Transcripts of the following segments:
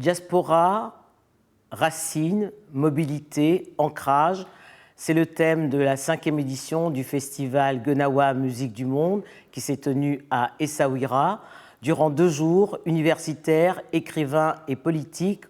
Diaspora, racines, mobilité, ancrage, c'est le thème de la 5e édition du festival Gnawa Musique du Monde qui s'est tenu à Essaouira. Durant 2 jours, universitaires, écrivains et politiques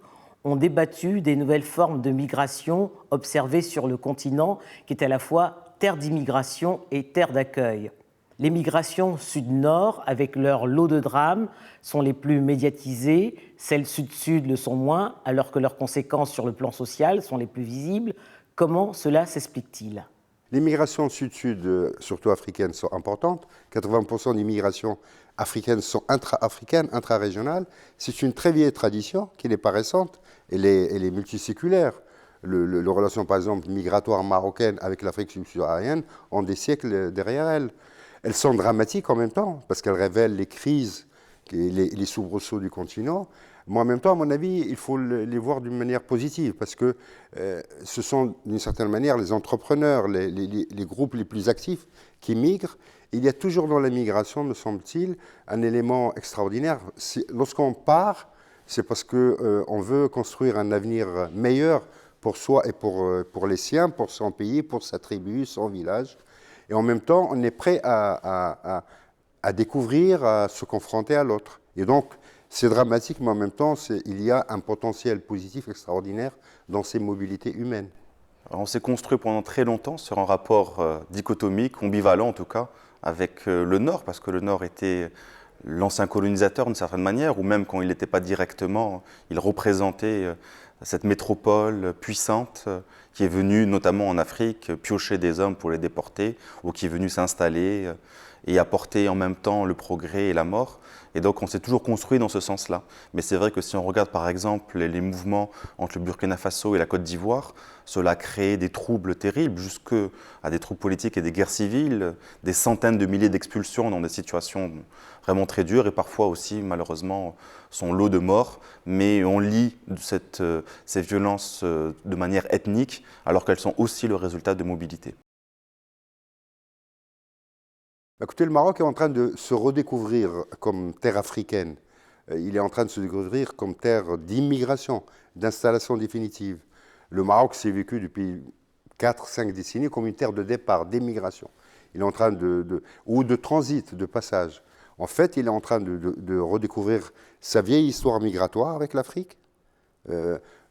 ont débattu des nouvelles formes de migration observées sur le continent qui est à la fois terre d'immigration et terre d'accueil. Les migrations sud-nord, avec leur lot de drames, sont les plus médiatisées. Celles sud-sud le sont moins, alors que leurs conséquences sur le plan social sont les plus visibles. Comment cela s'explique-t-il ? Les migrations sud-sud, surtout africaines, sont importantes. 80% des migrations africaines sont intra-africaines, intra-régionales. C'est une très vieille tradition qui n'est pas récente. Elle est multiséculaire. Les relations, par exemple, migratoires marocaines avec l'Afrique subsaharienne ont des siècles derrière elles. Elles sont dramatiques en même temps, parce qu'elles révèlent les crises, les soubresauts du continent. Mais en même temps, à mon avis, il faut les voir d'une manière positive, parce que ce sont d'une certaine manière les entrepreneurs, les groupes les plus actifs qui migrent. Il y a toujours dans la migration, me semble-t-il, un élément extraordinaire. Lorsqu'on part, c'est parce qu'on veut construire un avenir meilleur pour soi et pour les siens, pour son pays, pour sa tribu, son village. Et en même temps, on est prêt à découvrir, à se confronter à l'autre. Et donc, c'est dramatique, mais en même temps, il y a un potentiel positif extraordinaire dans ces mobilités humaines. Alors, on s'est construit pendant très longtemps sur un rapport dichotomique, ambivalent en tout cas, avec le Nord, parce que le Nord était l'ancien colonisateur d'une certaine manière, ou même quand il n'était pas directement, il représentait cette métropole puissante qui est venue notamment en Afrique piocher des hommes pour les déporter, ou qui est venue s'installer et apporter en même temps le progrès et la mort. Et donc on s'est toujours construit dans ce sens-là. Mais c'est vrai que si on regarde par exemple les mouvements entre le Burkina Faso et la Côte d'Ivoire, cela a créé des troubles terribles, jusqu'à des troubles politiques et des guerres civiles, des centaines de milliers d'expulsions dans des situations vraiment très dures et parfois aussi malheureusement son lot de morts. Mais on lie ces violences de manière ethnique alors qu'elles sont aussi le résultat de mobilité. Écoutez, le Maroc est en train de se redécouvrir comme terre africaine. Il est en train de se découvrir comme terre d'immigration, d'installation définitive. Le Maroc s'est vécu depuis 4-5 décennies comme une terre de départ, d'émigration. Il est en train ou de transit, de passage. En fait, il est en train de redécouvrir sa vieille histoire migratoire avec l'Afrique.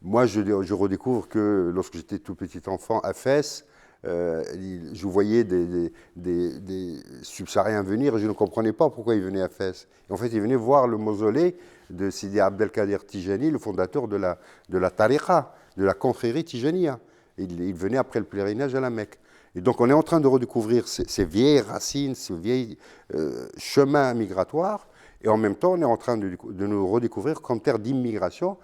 Moi, je redécouvre que lorsque j'étais tout petit enfant à Fès, je voyais des subsahariens venir et je ne comprenais pas pourquoi ils venaient à Fès. Et en fait, ils venaient voir le mausolée de Sidi Abdelkader Tijani, le fondateur de la tariqa, de la confrérie Tijaniya. Il venait après le pèlerinage à la Mecque. Et donc, on est en train de redécouvrir ces vieilles racines, ces vieilles chemins migratoires. Et en même temps, on est en train de nous redécouvrir comme terre d'immigration,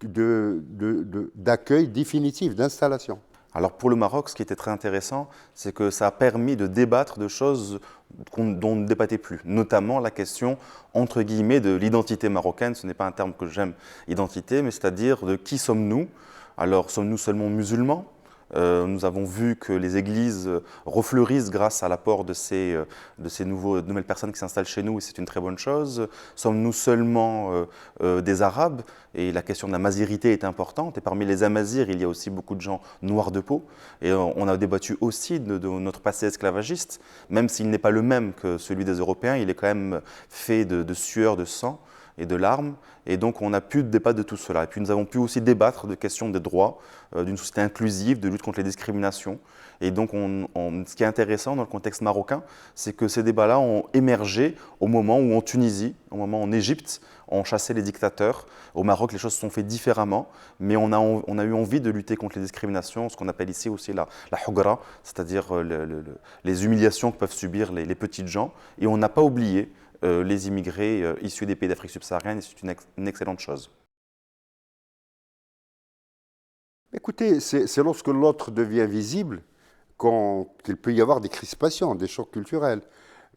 d'accueil définitif, d'installation. Alors pour le Maroc, ce qui était très intéressant, c'est que ça a permis de débattre de choses dont on ne débattait plus, notamment la question, entre guillemets, de l'identité marocaine. Ce n'est pas un terme que j'aime, identité, mais c'est-à-dire de qui sommes-nous. Alors sommes-nous seulement musulmans ? Nous avons vu que les églises refleurissent grâce à l'apport de ces nouvelles personnes qui s'installent chez nous, et c'est une très bonne chose. Sommes-nous seulement des Arabes ? Et la question de la mazirité est importante. Et parmi les Amazirs, il y a aussi beaucoup de gens noirs de peau. Et on a débattu aussi de notre passé esclavagiste, même s'il n'est pas le même que celui des Européens, il est quand même fait de sueur, de sang et de larmes. Et donc, on a pu débattre de tout cela. Et puis, nous avons pu aussi débattre de questions des droits, d'une société inclusive, de lutte contre les discriminations. Et donc, ce qui est intéressant dans le contexte marocain, c'est que ces débats-là ont émergé au moment où en Tunisie, au moment où en Égypte, on chassait les dictateurs. Au Maroc, les choses se sont faites différemment, mais on a eu envie de lutter contre les discriminations, ce qu'on appelle ici aussi la hugra, c'est-à-dire les humiliations que peuvent subir les petites gens. Et on n'a pas oublié les immigrés issus des pays d'Afrique subsaharienne, et c'est une excellente chose. Écoutez, c'est lorsque l'autre devient visible qu'il peut y avoir des crispations, des chocs culturels.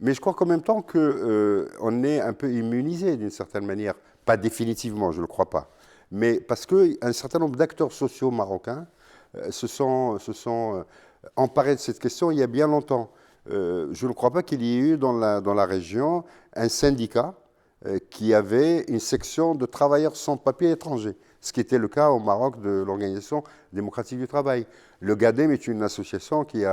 Mais je crois qu'en même temps qu'on est un peu immunisé d'une certaine manière. Pas définitivement, je ne le crois pas. Mais parce qu'un certain nombre d'acteurs sociaux marocains se sont emparés de cette question il y a bien longtemps. Je ne crois pas qu'il y ait eu dans la région un syndicat qui avait une section de travailleurs sans papier étrangers, ce qui était le cas au Maroc de l'Organisation démocratique du travail. Le GADEM est une association qui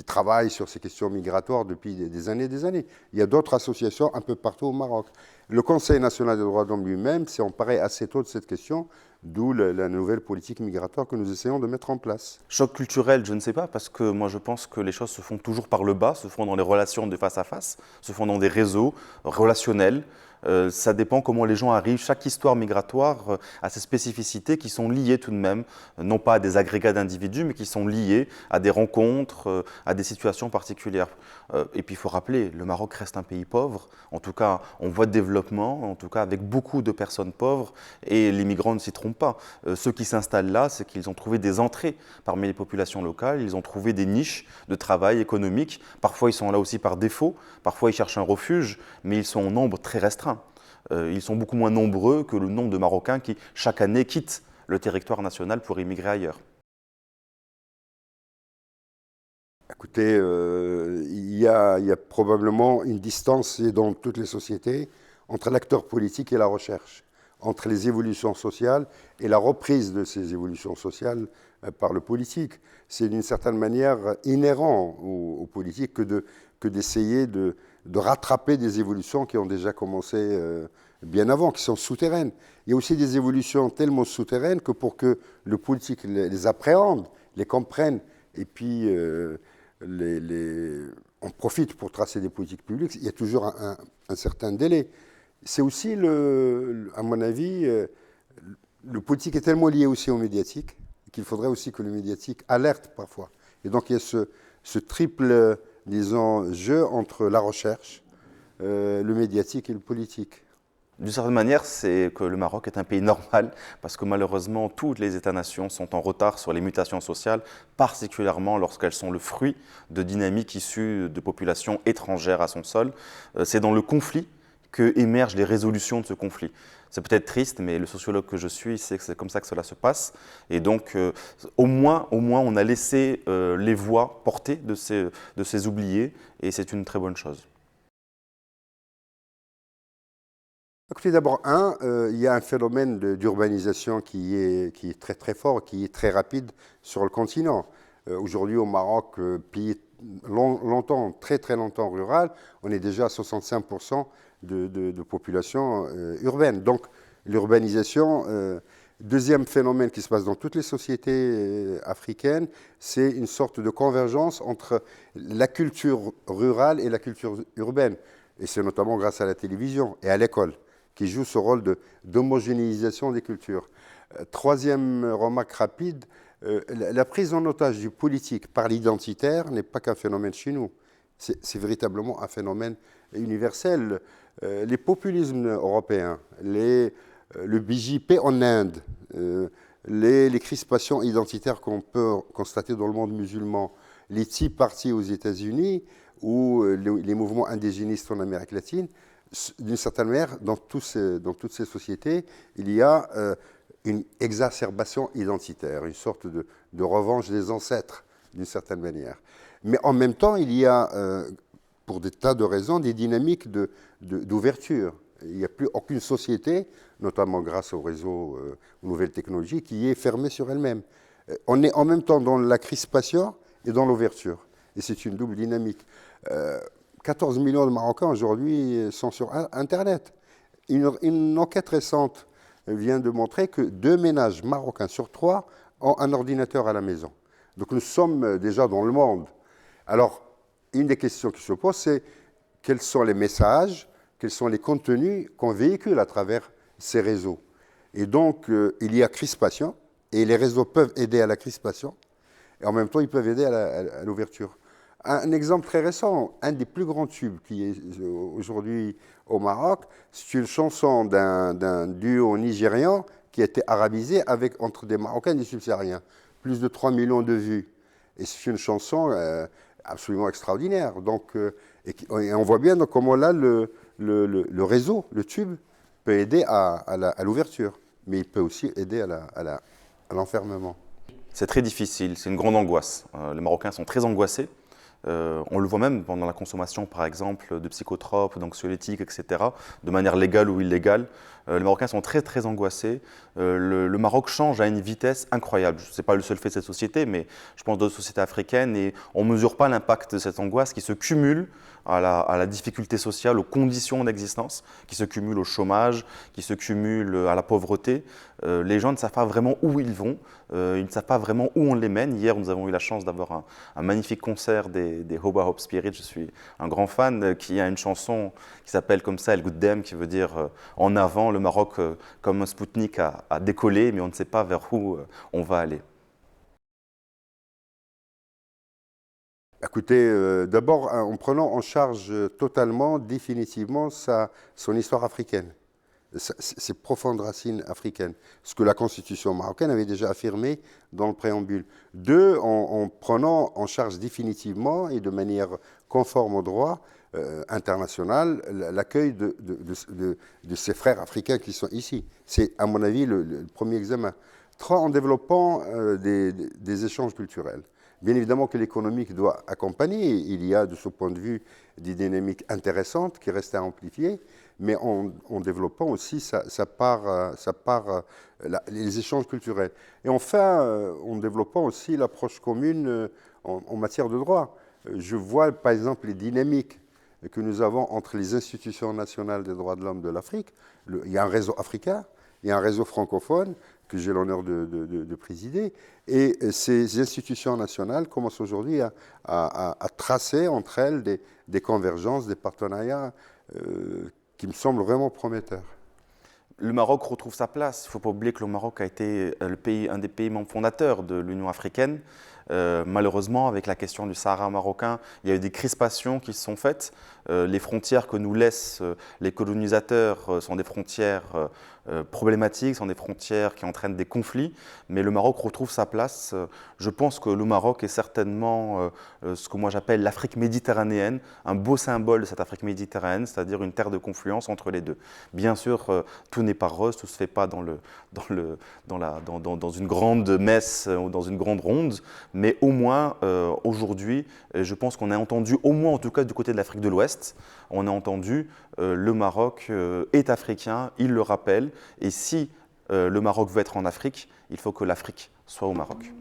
travaille sur ces questions migratoires depuis des années et des années. Il y a d'autres associations un peu partout au Maroc. Le Conseil national des droits de l'homme lui-même s'est emparé assez tôt de cette question, d'où la nouvelle politique migratoire que nous essayons de mettre en place. Choc culturel, je ne sais pas, parce que moi je pense que les choses se font toujours par le bas, se font dans les relations de face à face, se font dans des réseaux relationnels. Ça dépend comment les gens arrivent. Chaque histoire migratoire a ses spécificités qui sont liées tout de même, non pas à des agrégats d'individus, mais qui sont liées à des rencontres, à des situations particulières. Et puis il faut rappeler, le Maroc reste un pays pauvre, en tout cas en voie de développement, en tout cas avec beaucoup de personnes pauvres, et les migrants ne s'y trompent pas. Ceux qui s'installent là, c'est qu'ils ont trouvé des entrées parmi les populations locales, ils ont trouvé des niches de travail économique. Parfois ils sont là aussi par défaut, parfois ils cherchent un refuge, mais ils sont en nombre très restreint. Ils sont beaucoup moins nombreux que le nombre de Marocains qui, chaque année, quittent le territoire national pour immigrer ailleurs. Écoutez, il y a probablement une distance dans toutes les sociétés entre l'acteur politique et la recherche, entre les évolutions sociales et la reprise de ces évolutions sociales par le politique. C'est d'une certaine manière inhérent aux politiques que d'essayer de rattraper des évolutions qui ont déjà commencé bien avant, qui sont souterraines. Il y a aussi des évolutions tellement souterraines que pour que le politique les appréhende, les comprenne, et puis on profite pour tracer des politiques publiques, il y a toujours un certain délai. C'est aussi, à mon avis, le politique est tellement lié aussi au médiatique qu'il faudrait aussi que le médiatique alerte parfois. Et donc il y a ce triple, disons, jeu entre la recherche, le médiatique et le politique. D'une certaine manière, c'est que le Maroc est un pays normal parce que malheureusement, tous les États-nations sont en retard sur les mutations sociales, particulièrement lorsqu'elles sont le fruit de dynamiques issues de populations étrangères à son sol. C'est dans le conflit que émergent les résolutions de ce conflit. C'est peut-être triste, mais le sociologue que je suis sait que c'est comme ça que cela se passe. Et donc, au moins, on a laissé les voix porter de ces oubliés, et c'est une très bonne chose. Écoutez, d'abord, il y a un phénomène d'urbanisation qui est très très fort, qui est très rapide sur le continent. Aujourd'hui, au Maroc, pays longtemps, très très longtemps rural, on est déjà à 65% de population urbaine. Donc, l'urbanisation, deuxième phénomène qui se passe dans toutes les sociétés africaines, c'est une sorte de convergence entre la culture rurale et la culture urbaine. Et c'est notamment grâce à la télévision et à l'école, qui joue ce rôle d'homogénéisation des cultures. Troisième remarque rapide, la prise en otage du politique par l'identitaire n'est pas qu'un phénomène chez nous, c'est véritablement un phénomène universel. Les populismes européens, le BJP en Inde, les crispations identitaires qu'on peut constater dans le monde musulman, les Tea Party aux États-Unis ou les mouvements indigénistes en Amérique latine, d'une certaine manière, dans toutes ces sociétés, il y a une exacerbation identitaire, une sorte de revanche des ancêtres, d'une certaine manière. Mais en même temps, il y a, pour des tas de raisons, des dynamiques d'ouverture. Il n'y a plus aucune société, notamment grâce au réseau aux nouvelles technologies, qui est fermée sur elle-même. On est en même temps dans la crispation et dans l'ouverture. Et c'est une double dynamique. 14 millions de Marocains aujourd'hui sont sur Internet. Une enquête récente vient de montrer que 2 ménages marocains sur 3 ont un ordinateur à la maison. Donc nous sommes déjà dans le monde. Alors, une des questions qui se pose, c'est quels sont les messages, quels sont les contenus qu'on véhicule à travers ces réseaux. Et donc, il y a crispation, et les réseaux peuvent aider à la crispation, et en même temps, ils peuvent aider à l'ouverture. Un exemple très récent, un des plus grands tubes qui est aujourd'hui au Maroc, c'est une chanson d'un duo nigérian qui a été arabisé entre des Marocains et des Subsahariens. Plus de 3 millions de vues. Et c'est une chanson absolument extraordinaire. Donc, et on voit bien donc, comment là, le réseau, le tube, peut aider à l'ouverture, mais il peut aussi aider à l'enfermement. C'est très difficile, c'est une grande angoisse. Les Marocains sont très angoissés. On le voit même pendant la consommation, par exemple, de psychotropes, d'anxiolytiques, etc., de manière légale ou illégale. Les Marocains sont très, très angoissés. Le Maroc change à une vitesse incroyable. Ce n'est pas le seul fait de cette société, mais je pense d'autres sociétés africaines. Et on ne mesure pas l'impact de cette angoisse qui se cumule à la difficulté sociale, aux conditions d'existence, qui se cumulent au chômage, qui se cumulent à la pauvreté. Les gens ne savent pas vraiment où ils vont, ils ne savent pas vraiment où on les mène. Hier, nous avons eu la chance d'avoir un magnifique concert des Hoba Hope Spirit. Je suis un grand fan qui a une chanson qui s'appelle comme ça, El Goudem, qui veut dire en avant, le Maroc comme un Spoutnik a décollé, mais on ne sait pas vers où on va aller. Écoutez, d'abord, en prenant en charge totalement, définitivement, son histoire africaine, ses profondes racines africaines, ce que la Constitution marocaine avait déjà affirmé dans le préambule. Deux, en prenant en charge définitivement et de manière conforme au droit international l'accueil de ses frères africains qui sont ici. C'est, à mon avis, le premier examen. Trois, en développant des échanges culturels. Bien évidemment que l'économique doit accompagner. Il y a, de ce point de vue, des dynamiques intéressantes qui restent à amplifier, mais en développant aussi les échanges culturels. Et enfin, en développant aussi l'approche commune en matière de droit. Je vois, par exemple, les dynamiques que nous avons entre les institutions nationales des droits de l'homme de l'Afrique. Il y a un réseau africain, il y a un réseau francophone, que j'ai l'honneur de présider. Et ces institutions nationales commencent aujourd'hui à tracer entre elles des convergences, des partenariats qui me semblent vraiment prometteurs. Le Maroc retrouve sa place. Il ne faut pas oublier que le Maroc a été un des pays membres fondateurs de l'Union africaine. Malheureusement, avec la question du Sahara marocain, il y a eu des crispations qui se sont faites. Les frontières que nous laissent les colonisateurs sont des frontières problématiques, sont des frontières qui entraînent des conflits, mais le Maroc retrouve sa place. Je pense que le Maroc est certainement ce que moi j'appelle l'Afrique méditerranéenne, un beau symbole de cette Afrique méditerranéenne, c'est-à-dire une terre de confluence entre les deux. Bien sûr, tout n'est pas rose, tout ne se fait pas dans une grande messe ou dans une grande ronde, mais au moins aujourd'hui, je pense qu'on a entendu, au moins en tout cas du côté de l'Afrique de l'Ouest, on a entendu le Maroc est africain, il le rappelle, et si le Maroc veut être en Afrique, il faut que l'Afrique soit au Maroc.